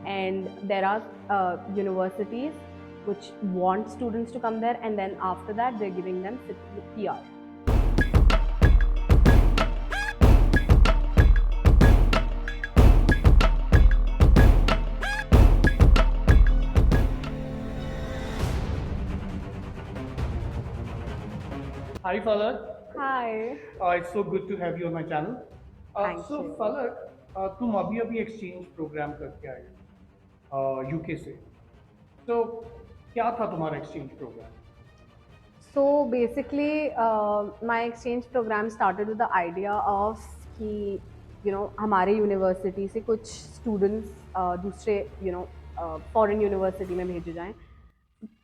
and there are universities which want students to come there, and then after that they're giving them PR. Hi Falak, Hi. it's so good to have you on my channel. Thank So you. Falak, तुम अभी अभी exchange programme करके आए हो UK से, तो क्या था तुम्हारा exchange program? So basically, my exchange program started with the idea of कि हमारे यूनिवर्सिटी से कुछ स्टूडेंट्स दूसरे फॉरेन यूनिवर्सिटी में भेजे जाएं,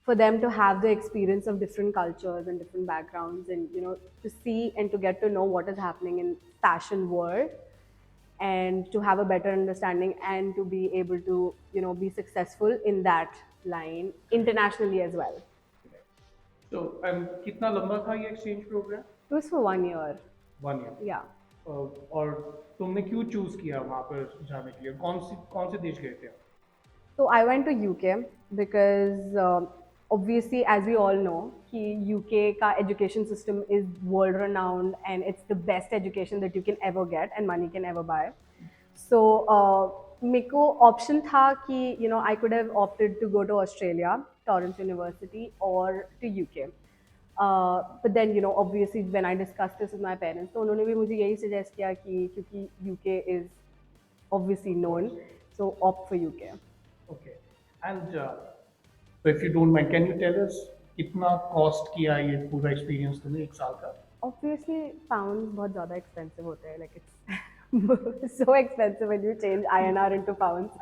for them to have the experience of different cultures and different backgrounds, and to see and to get to know what is happening in fashion world, and to have a better understanding and to be able to be successful in that line internationally as well. तो कितना लंबा था ये exchange program? It was for 1 year. 1 year. Yeah. और तुमने क्यों choose किया वहाँ पर जाने के लिए? कौन से देश गए थे आप? So I went to UK because obviously, as we all know, कि UK का education system is world renowned and it's the best education that you can ever get and money can ever buy. So मेरे को option था कि I could have opted to go to Australia, Torrance University, or to UK. But then obviously when I discussed this with my parents, तो उन्होंने भी मुझे यही suggest किया कि क्योंकि UK is obviously known, so opt for UK. Okay. And so if you don't mind, can you tell us कितना cost किया ये पूरा एक्सपीरियंस तुम्हें एक साल का? Obviously, pounds बहुत ज़्यादा expensive होते हैं. Like it's so expensive when you change INR into pounds.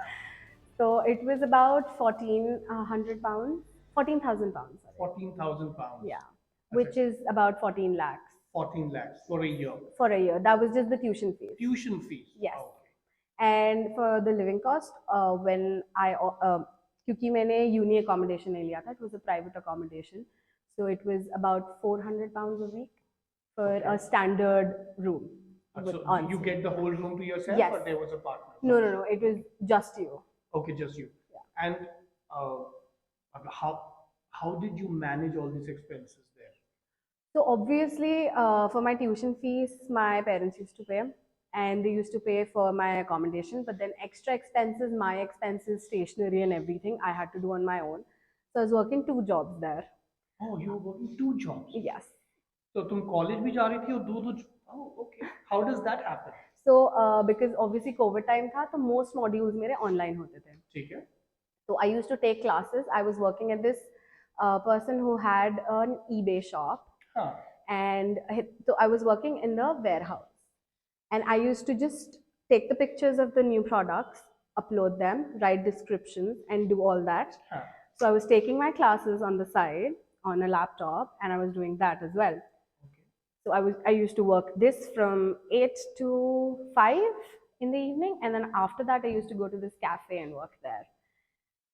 So it was about 1,400 pounds, 14,000 pounds. Sorry. 14,000 pounds. Yeah, which is about 14 lakhs 14 lakhs for a year. for a year. That was just the tuition fees. Tuition fees. Yes. Oh, okay. And for the living cost, when I क्योंकि मैंने uni accommodation नहीं लिया था, it was a private accommodation, so it was about 400 pounds a week for a standard room. So did you get the whole room to yourself, Yes. or there was a partner? No, it was just you. Okay, just you. Yeah. And how did you manage all these expenses there? So obviously, for my tuition fees, my parents used to pay, and they used to pay for my accommodation. But then extra expenses, my expenses, stationery, and everything, I had to do on my own. So I was working 2 jobs there. Oh, you were working 2 jobs. Yes. So तुम college भी जा रही थी और दो Oh, okay. How does that happen? So because obviously COVID time था, तो most modules मेरे online होते थे. ठीक है. So I used to take classes. I was working at this person who had an eBay shop. Huh. And so I was working in the warehouse, and I used to just take the pictures of the new products, upload them, write descriptions, and do all that. Huh. So I was taking my classes on the side on a laptop, and I was doing that as well. Okay. So I used to work this from 8 to 5 in the evening, and then after that I used to go to this cafe and work there.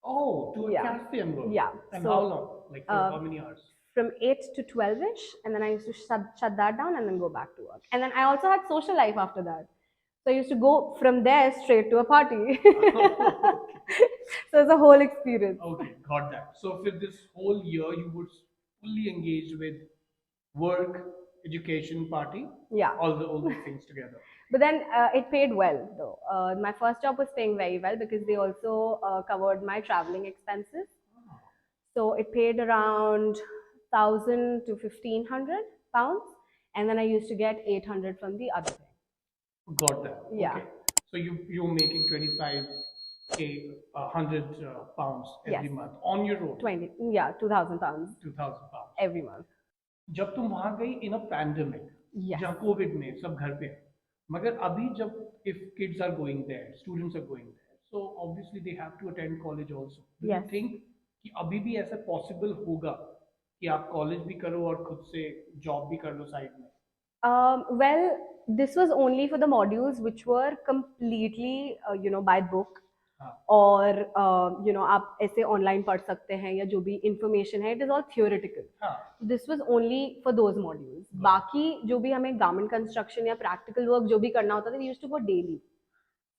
Oh, to a Yeah. cafe and work. Yeah. And So, how long? Like for how many hours? From 8 to 12ish, and then I used to shut that down and then go back to work. And then I also had social life after that. So I used to go from there straight to a party. So it's a whole experience. Okay, got that. So for this whole year, you would fully engage with work, education, party, Yeah. all these things together. But then it paid well though. My first job was paying very well because they also covered my traveling expenses. So it paid around 1,000 to 1,500 pounds, and then I used to get 800 from the other thing. Got that. Yeah. Okay. So you're making 25K, 100 pounds every Yes. month on your own. 2,000 pounds 2,000 pounds. every month. जब तुम वहां गई इन a pandemic, Yes. जहाँ Covid में सब घर पे हैं, मगर अभी जब if kids are going there, students are going there, so obviously they have to attend college also. Do you Yes. think कि अभी भी ऐसा पॉसिबल होगा कि आप कॉलेज भी करो और खुद से जॉब भी कर लो साइड में? Well, this was only for the modules which were completely, by book. हाँ. और आप ऐसे ऑनलाइन पढ़ सकते हैं या जो भी इंफॉर्मेशन है, इट इज ऑल थियोरेटिकल. हाँ. This was only for those modules. बाकी जो भी हमें गारमेंट कंस्ट्रक्शन या प्रैक्टिकल वर्क जो भी करना होता था, we used to go daily.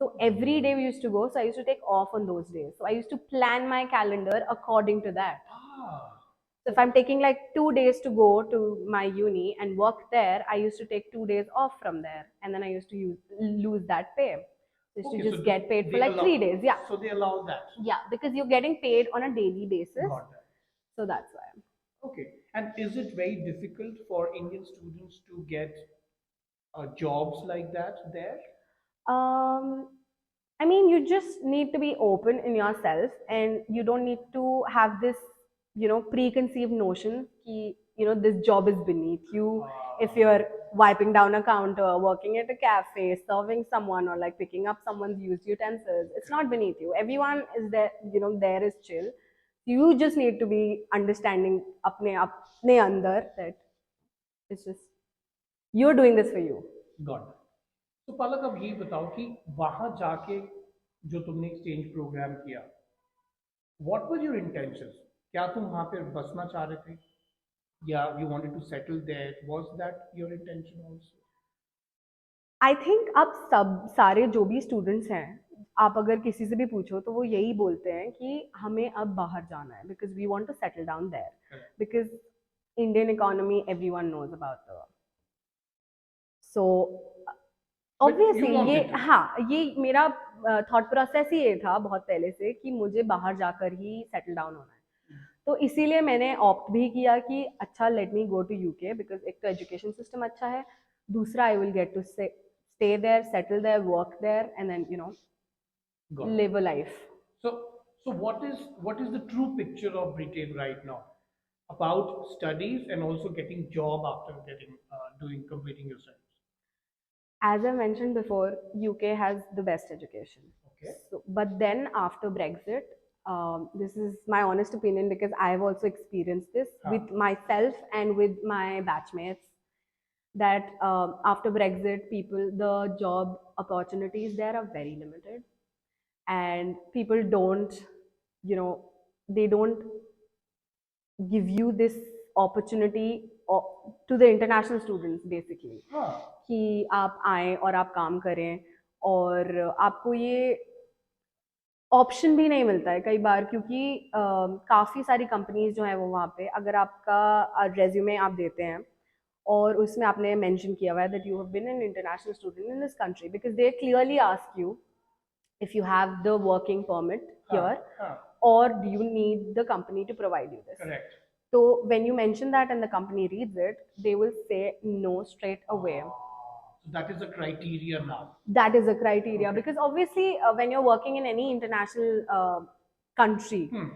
So every day we used to go. So I used to take off on those days. So I used to plan my calendar according to that. Ah, So if I'm okay. taking like 2 days to go to my uni and work there, I used to take 2 days off from there, and then I used to lose that pay. I used to Okay, so just get paid for they like 3 days. allow, Yeah, so they allow that. yeah, because you're getting paid on a daily basis, Got that. so that's why. Okay. And is it very difficult for Indian students to get jobs like that there? Um, I mean, you just need to be open in yourself, and you don't need to have this, preconceived notion that, this job is beneath you. If you're wiping down a counter, working at a cafe, serving someone, or like picking up someone's used utensils, it's not beneath you. Everyone is there, there is chill. You just need to be understanding apne andar that it's just you're doing this for you. Got that. तो पलक अब ये बताओ कि वहां जाके जो तुमने exchange program किया, व्हाट वर योर इंटेंशंस? क्या तुम वहां पे बसना चाह रहे थे या you wanted to settle there? Was that your intention also? I think अब सब सारे जो भी स्टूडेंट्स हैं, आप अगर किसी से भी पूछो तो वो यही बोलते हैं कि हमें अब बाहर जाना है because we want to settle down there, because Indian economy everyone knows about. So but you obviously yeah, wanted to. हाँ, ये मेरा थॉट प्रोसेस ही ये था बहुत पहले से कि मुझे बाहर जाकर ही सेटल डाउन होना है। तो इसीलिए मैंने ऑप्ट भी किया कि अच्छा, let me go to UK, because एक तो एजुकेशन सिस्टम अच्छा है, दूसरा I will get to stay there, settle there, work there, and then got it. live a life. So, so what is the true picture of Britain right now about studies and also getting job after getting doing completing your studies? As I mentioned before, UK has the best education. Okay. So, but then after Brexit, this is my honest opinion because I've also experienced this with myself and with my batchmates. That after Brexit, the job opportunities there are very limited, and people don't, you know, they don't give you this opportunity to the international students basically, हाँ। कि आप आएँ और आप काम करें, और आपको ये ऑप्शन भी नहीं मिलता है कई बार, क्योंकि काफ़ी सारी कंपनीज जो हैं वो वहाँ पे, अगर आपका रेज्यूमे आप देते हैं और उसमें आपने मेंशन किया हुआ है that you have been an international student in this country, because they clearly ask you if you have the working permit here, हाँ। or do you need the company to provide you this. Correct. So when you mention that and the company reads it, they will say no straight away. So that is the criteria now. That is a criteria, Okay. because obviously when you're working in any international country, Hmm.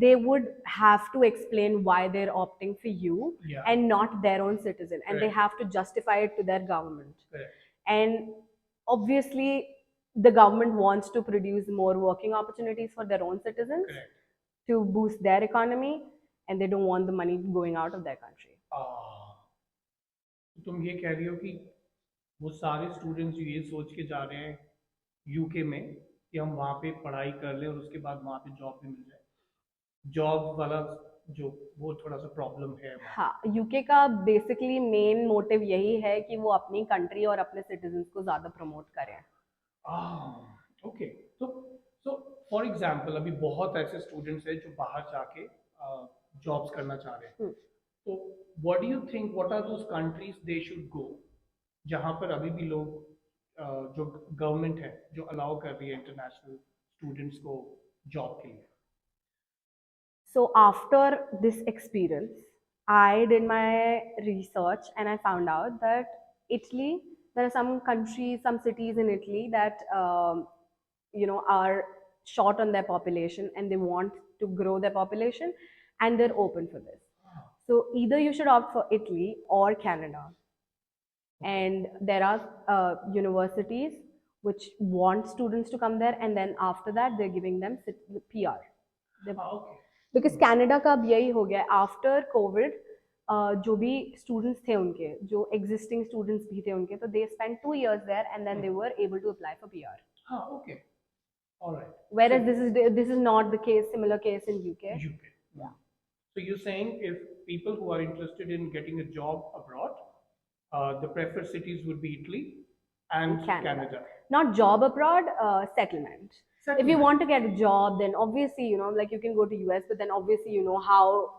they would have to explain why they're opting for you, Yeah. and not their own citizen, and they Correct. have to justify it to their government. Correct. And obviously the government wants to produce more working opportunities for their own citizens. Correct. To boost their economy, and they don't want the money going out of their country. तो तुम ये कह रही हो कि वो सारे students ये सोच के जा रहे हैं यूके में कि हम वहाँ पे पढ़ाई कर लें और उसके बाद वहाँ पे जॉब भी मिल जाए, जॉब वाला जो वो थोड़ा सा प्रॉब्लम है वहाँ। हाँ, यूके का बेसिकली मेन मोटिव यही है कि वो अपनी कंट्री और अपने सिटीजन्स को ज़्यादा प्रमोट करें। ओके। तो सो फॉर एग्जांपल अभी बहुत ऐसे स्टूडेंट्स हैं जो बाहर जाके जॉब्स करना चाह रहे हैं, तो what do you think, what are those countries they should go जहाँ पर अभी भी लोग जो गवर्नमेंट है जो अलाउ कर रही है इंटरनेशनल स्टूडेंट्स को जॉब के लिए? So after this experience, I did my research and I found out that Italy, there are some countries, some cities in Italy that are short on their population and they want to grow their population, and they're open for this. So either you should opt for Italy or Canada, and there are universities which want students to come there, and then after that they're giving them PR. Okay. Because Canada का अब यही हो गया after Covid, जो भी students थे उनके, जो एग्जिस्टिंग स्टूडेंट्स भी थे उनके, तो they spend 2 years there and then they were able to apply for PR, हाँ, okay, alright. whereas this is not the case, similar case in UK. UK. So you're saying if people who are interested in getting a job abroad, the preferred cities would be Italy and Canada. Canada. Not job abroad, settlement. If you Settlement. want to get a job, then obviously, like you can go to US, but then obviously you know how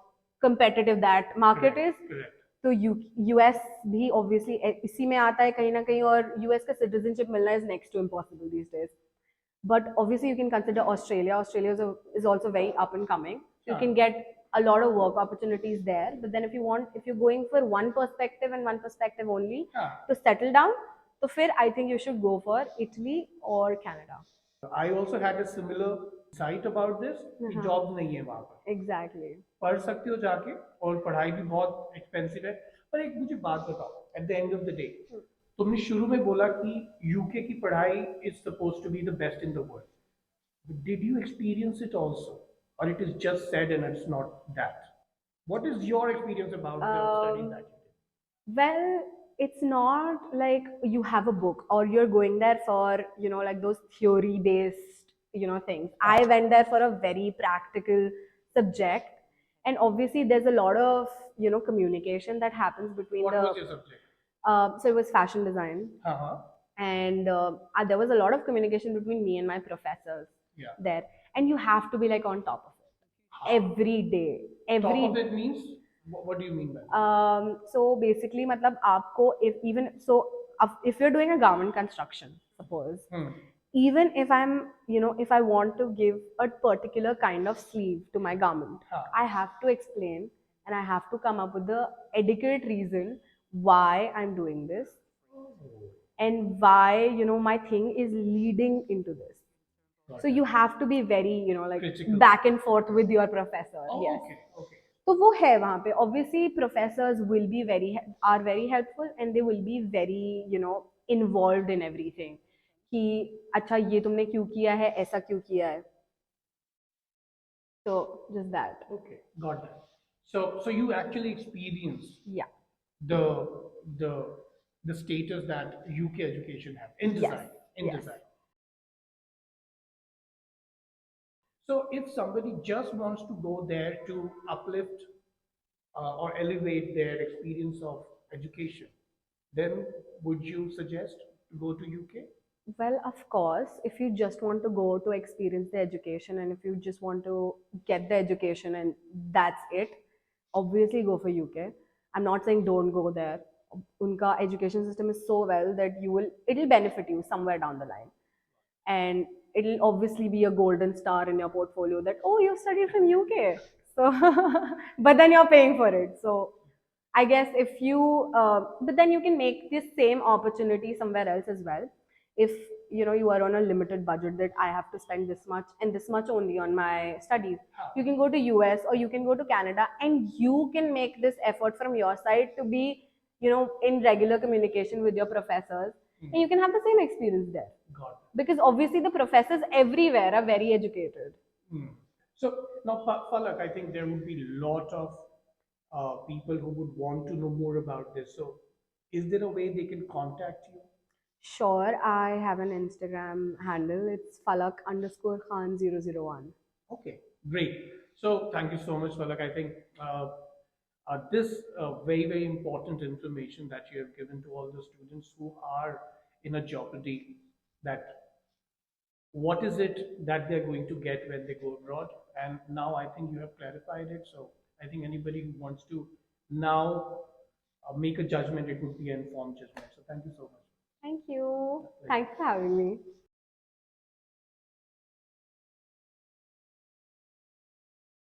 competitive that market Correct. is. Correct. तो US भी obviously इसी में आता है कहीं ना कहीं, और यूएस का सिटीजनशिप मिलना is next to impossible these days. But obviously you can consider Australia. Australia is also very up and coming. You can get a lot of work opportunities there. But then if you're going for one perspective and one perspective only to settle down, so फिर I think you should go for Italy or Canada. I also had a similar insight about this कि job नहीं है वहाँ पर. Exactly. पढ़ सकते हो जाके, और पढ़ाई भी बहुत एक्सपेंसिव है. पर एक मुझे बात बताओ, at the end of the day तुमने शुरू में बोला कि यूके की पढ़ाई is suppose to be the best in the world. Did you experience it also, और it is just said and it's not that? What is your experience about the studies that you did? Well, it's not like you have a book or you're going there for, like those theory based, things. I went there for a very practical subject. And obviously, there's a lot of, communication that happens between What the. was your subject? So it was fashion design. Uh-huh. And there was a lot of communication between me and my professors there. And you have to be like on top of it every day. Top of it means? What do you mean by that? So basically, मतलब आपको if you're doing a garment construction, suppose, even if I want to give a particular kind of sleeve to my garment, I have to explain and I have to come up with the adequate reason why I'm doing this and why my thing is leading into this. So you have to be very like Critical. back and forth with your professor. Oh, Yes. okay, okay. तो वो है वहाँ पे. Obviously professors are very helpful and they will be very involved in everything कि अच्छा ये तुमने क्यों किया है, ऐसा क्यों किया है. So just that. Okay, got that. So you actually experienced Yeah. the the the status that UK education have in design. In Yes. design. So if somebody just wants to go there to uplift or elevate their experience of education, then would you suggest to go to UK? Well, of course, if you just want to go to experience the education and if you just want to get the education and that's it, obviously go for UK. I'm not saying don't go there. Unka education system is so well that it'll benefit you somewhere down the line. And it'll obviously be a golden star in your portfolio that, oh, you studied from UK. So, but then you're paying for it. So, I guess if you, but then you can make this same opportunity somewhere else as well. If you are on a limited budget that I have to spend this much and this much only on my studies, you can go to US or you can go to Canada and you can make this effort from your side to be, in regular communication with your professors, and you can have the same experience there. Got it. Because obviously the professors everywhere are very educated. So now, Palak, I think there would be a lot of people who would want to know more about this. So, is there a way they can contact you? Sure, I have an Instagram handle. It's falak_khan001. Okay, great. So, thank you so much, Palak. I think this very, very important information that you have given to all the students who are in a jeopardy, that what is it that they're going to get when they go abroad. And now I think you have clarified it. So I think anybody who wants to now make a judgment, it would be an informed judgment. So thank you so much. Thank you. Thanks for having me.